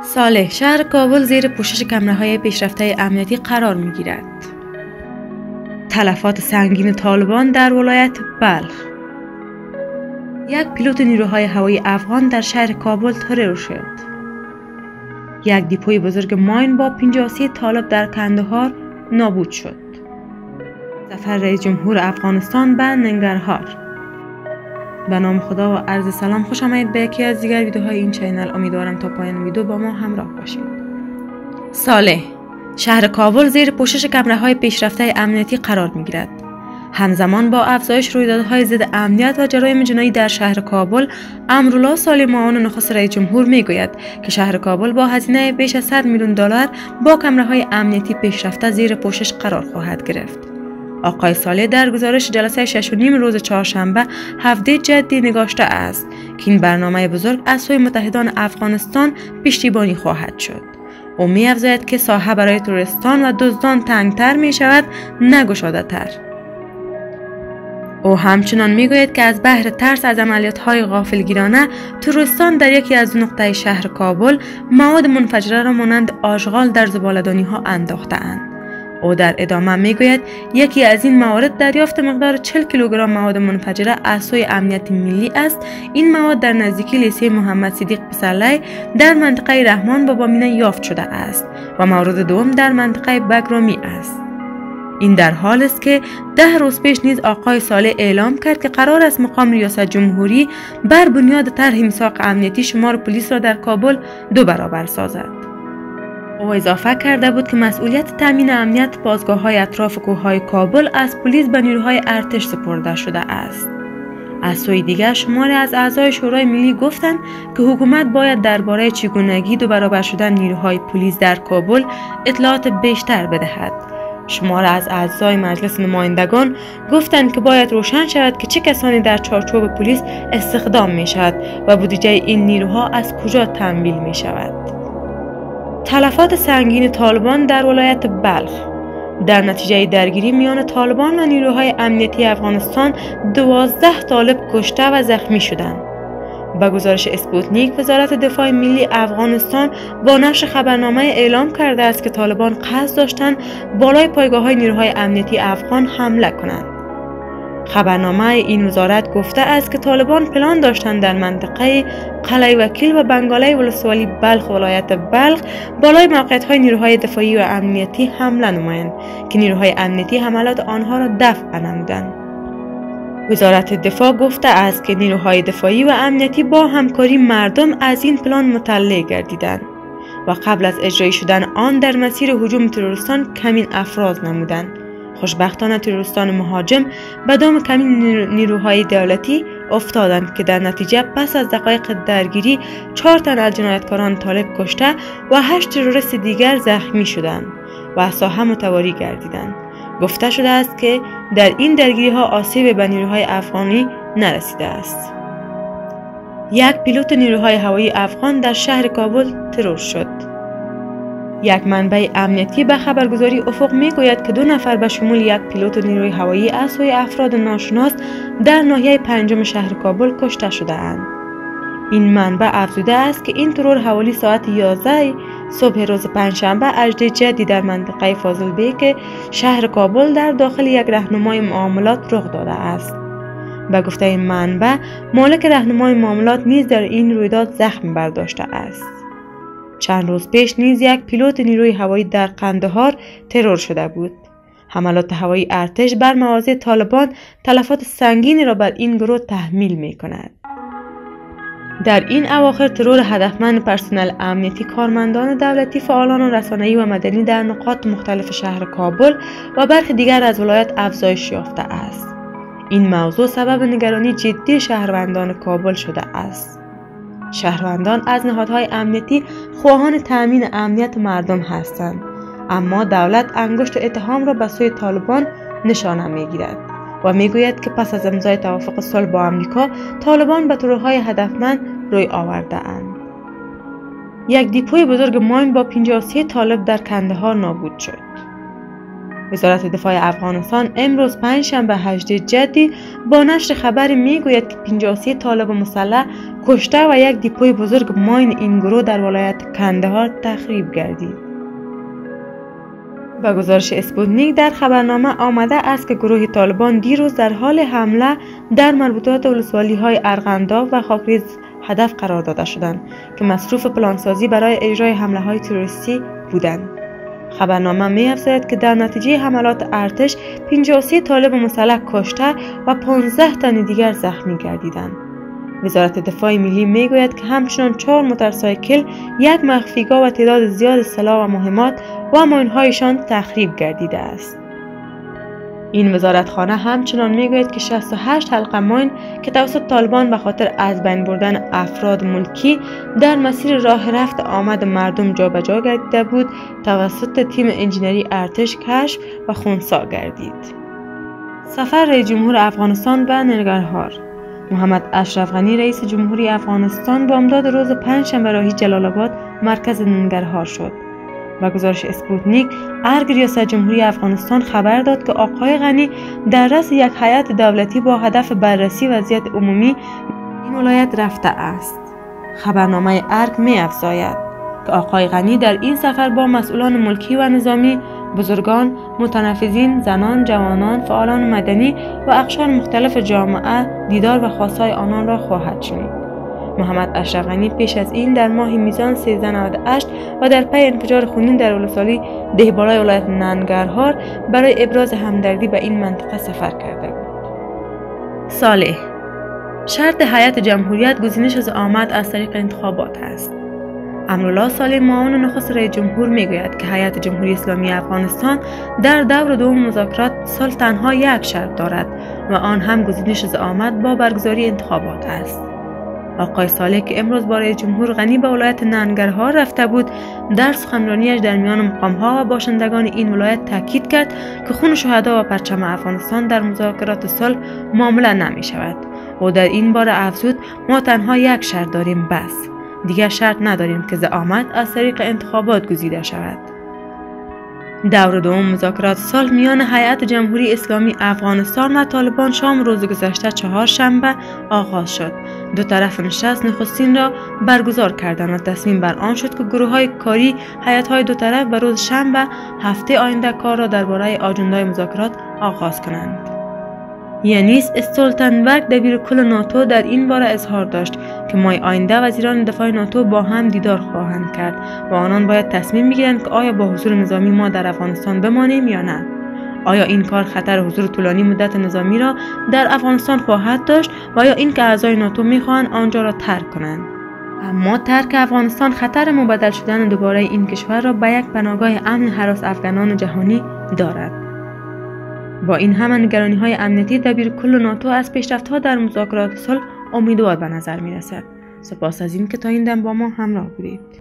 صالح، شهر کابل زیر پوشش کامراهای پیشرفته امنیتی قرار می‌گیرد. تلفات سنگین طالبان در ولایت بلخ. یک پیلوت نیروهای هوایی افغان در شهر کابل ترور شد. یک دیپوی بزرگ ماین با 53 طالب در کندهار نابود شد. سفر رئیس جمهور افغانستان به ننگرهار. به نام خدا و عرض سلام، خوش آمدید به یکی از دیگر ویدیوهای این چینل. امیدوارم تا پایان ویدیو با ما همراه باشید. صالح، شهر کابل زیر پوشش کامراهای پیشرفته امنیتی قرار می‌گیرد. همزمان با افزایش رویدادهای ضد امنیت و جرایم جنایی در شهر کابل، امرالله صالح معاون نخست رئیس جمهور میگوید که شهر کابل با هزینه بیش از 100 میلیون دلار با کامراهای امنیتی پیشرفته زیر پوشش قرار خواهد گرفت. آقای صالح در گزارش جلسه 6 روز چهارشنبه 7 جدی نگاشته است که این برنامه بزرگ از سوی متحدان افغانستان پشتیبانی خواهد شد. او می‌افزاید که ساحه برای تروریستان و دزدان تنگتر می شود، نه گشاده تر. او همچنان میگوید که از بحر ترس از عملیات‌های غافلگیرانه، تروریستان در یکی از نقطه شهر کابل مواد منفجره را مانند آشغال در زباله‌دانی‌ها انداخته‌اند. او در ادامه میگوید یکی از این موارد دریافت مقدار 40 کیلوگرم مواد منفجره از سوی امنیت ملی است. این مواد در نزدیکی لیسه محمد صدیق پسرلی در منطقه رحمان بابامینه یافت شده است و مورد دوم در منطقه بگرامی است. این در حال است که 10 روز پیش نیز آقای صالح اعلام کرد که قرار است مقام ریاست جمهوری بر بنیاد طرح میثاق امنیتی شمار پلیس را در کابل 2 برابر سازد. او اضافه کرده بود که مسئولیت تامین امنیت بازگاه‌های اطراف کوههای کابل از پلیس به نیروهای ارتش سپرده شده است. از سوی دیگر شماری از اعضای شورای ملی گفتند که حکومت باید درباره چگونگی 2 برابر شدن نیروهای پلیس در کابل اطلاعات بیشتر بدهد. شماری از اعضای مجلس نمایندگان گفتند که باید روشن شود که چه کسانی در چارچوب پلیس استخدام می شود و بودجه این نیروها از کجا تمویل می شود. تلفات سنگین طالبان در ولایت بلخ. در نتیجه درگیری میان طالبان و نیروهای امنیتی افغانستان 12 طالب کشته و زخمی شدند. با گزارش اسپوتنیک، وزارت دفاع ملی افغانستان با نشر خبرنامه اعلام کرده است که طالبان قصد داشتند بالای پایگاه‌های نیروهای امنیتی افغان حمله کنند. خبرنامه این وزارت گفته است که طالبان پلان داشتند در منطقه قلعه وکیل و بنگاله ولسوالی بلخ ولایت بلخ بالای موقعیت‌های نیروهای دفاعی و امنیتی حمله نمایند که نیروهای امنیتی حملات آنها را دفع نمودند. وزارت دفاع گفته است که نیروهای دفاعی و امنیتی با همکاری مردم از این پلان مطلع گردیدند و قبل از اجرای شدن آن در مسیر هجوم تروریستان کمین افراز نمودند. خوشبختانه تروریستان مهاجم به دام کمین نیروهای دولتی افتادند که در نتیجه پس از دقایق درگیری 4 تن از جنایتکاران طالب کشته و 8 تروریست دیگر زخمی شدند و از ساحه متواری گردیدند. گفته شده است که در این درگیری ها آسیب به نیروهای افغانی نرسیده است. یک پیلوت نیروهای هوایی افغان در شهر کابل ترور شد. یک منبع امنیتی به خبرگزاری افق میگوید که 2 نفر به شمول یک پیلوت نیروی هوایی از سوی افراد ناشناس در ناحیه 5 شهر کابل کشته شده اند. این منبع افزوده است که این ترور حوالی ساعت 11 صبح روز پنجشنبه اجد جدی در منطقه فاضل بیک شهر کابل در داخل یک راهنمای معاملات رخ داده است. به گفته این منبع، مالک راهنمای معاملات نیز در این رویداد زخم برداشته است. چند روز پیش نیز یک پیلوت نیروی هوایی در قندهار ترور شده بود. حملات هوایی ارتش بر مواضع طالبان تلفات سنگینی را بر این گروه تحمیل می کند. در این اواخر ترور هدفمند پرسنل امنیتی، کارمندان دولتی، فعالان رسانه‌ای و مدنی در نقاط مختلف شهر کابل و برخی دیگر از ولایت افزایش یافته است. این موضوع سبب نگرانی جدی شهروندان کابل شده است. شهروندان از نهادهای امنیتی خواهان تأمین امنیت مردم هستند، اما دولت انگشت اتهام را به سوی طالبان نشانه می‌گیرد و میگوید که پس از امضای توافق صلح با آمریکا، طالبان به ترورهای هدفمند روی آورده اند. یک دیپوی بزرگ ماین با 53 طالب در کندهار نابود شد. وزارت دفاع افغانستان امروز پنجشنبه 18 جدی با نشر خبری میگوید که 53 طالب مسلح کشته و یک دیپوی بزرگ ماین این گروه در ولایت کندهار تخریب گردید. با گزارش اسپوتنیک در خبرنامه آمده است که گروه طالبان دیروز در حال حمله در مربوطات ولسوالی‌های ارغنداب و خاکریز هدف قرار داده شدند که مصروف پلانسازی برای اجرای حمله‌های تروریستی بودند. خبرنامه می‌افزاید که در نتیجه حملات ارتش 53 طالب مسلح کشته و 15 تن دیگر زخمی گردیدند. وزارت دفاع ملی میگوید که همچنان 4 موتورسایکل، یک مخفیگاه و تعداد زیاد سلاح و مهمات و ماین‌هایشان تخریب گردیده است. این وزارتخانه همچنان میگوید که 68 حلقه ماین که توسط طالبان به خاطر از بین بردن افراد ملکی در مسیر راه رفت آمد مردم جابجا گردیده بود توسط تیم انجینری ارتش کشف و خنثی گردید. سفر رئیس جمهور افغانستان به ننگرهار. محمد اشرف غنی رئیس جمهوری افغانستان با امداد روز پنجشنبه راهی جلال آباد مرکز ننگرهار شد. با گزارش اسپوتنیک، ارگ ریاست جمهوری افغانستان خبر داد که آقای غنی در رأس یک هیئت دولتی با هدف بررسی وضعیت عمومی این ولایت رفته است. خبرنامه ارگ می‌افزاید که آقای غنی در این سفر با مسئولان ملکی و نظامی، بزرگان، متنفذین، زنان، جوانان، فعالان مدنی و اقشار مختلف جامعه دیدار و خواستهای آنان را خواهد شنید. محمد اشرف غنی پیش از این در ماه میزان 1398 و در پی انفجار خونین در ولسوالی دهبالای ولایت ننگرهار برای ابراز همدردی به این منطقه سفر کرده بود. صالح: شرط هیئت جمهوریت گزینش زعامت از طریق انتخابات است. امرالله صالح معاون نخست رئیس جمهور میگوید که هیئت جمهوری اسلامی افغانستان در دور دوم مذاکرات صلح تنها یک شرط دارد و آن هم گزینش زعامت با برگزاری انتخابات است. آقای صالح که امروز با رئیس جمهور غنی به ولایت ننگرهار رفته بود، در سخنرانیش در میان مقام‌ها و باشندگان این ولایت تاکید کرد که خون شهدا و پرچم افغانستان در مذاکرات صلح معامله نمی شود و در این باره افزود ما تنها یک شرط داریم، بس دیگر شرط نداریم که زعامت از طریق انتخابات گزیده شود. دور دوم مذاکرات صلح میان هیئت جمهوری اسلامی افغانستان و طالبان شام روز گذشته چهارشنبه آغاز شد. دو طرف نشست نخستین را برگزار کردند و تصمیم بر آن شد که گروه‌های کاری هیئت‌های دو طرف به روز شنبه هفته آینده کار را درباره آجندای مذاکرات آغاز کنند. یانیس استولتنبرگ دبیرکل ناتو در این باره اظهار داشت که ماه آینده وزیران دفاع ناتو با هم دیدار خواهند کرد و آنان باید تصمیم بگیرند که آیا با حضور نظامی ما در افغانستان بمانیم یا نه. آیا این کار خطر حضور طولانی مدت نظامی را در افغانستان خواهد داشت و یا اینکه اعضای ناتو میخواهند آنجا را ترک کنند. اما ترک افغانستان خطر مبدل شدن دوباره این کشور را به یک پناهگاه امن هراس افغانان جهانی دارد. با این همه نگرانی‌های امنیتی دبیرکل ناتو از پیشرفت‌ها در مذاکرات صلح امیدوار به نظر می‌رسد. سپاس از این که تا این دم با ما همراه بودید.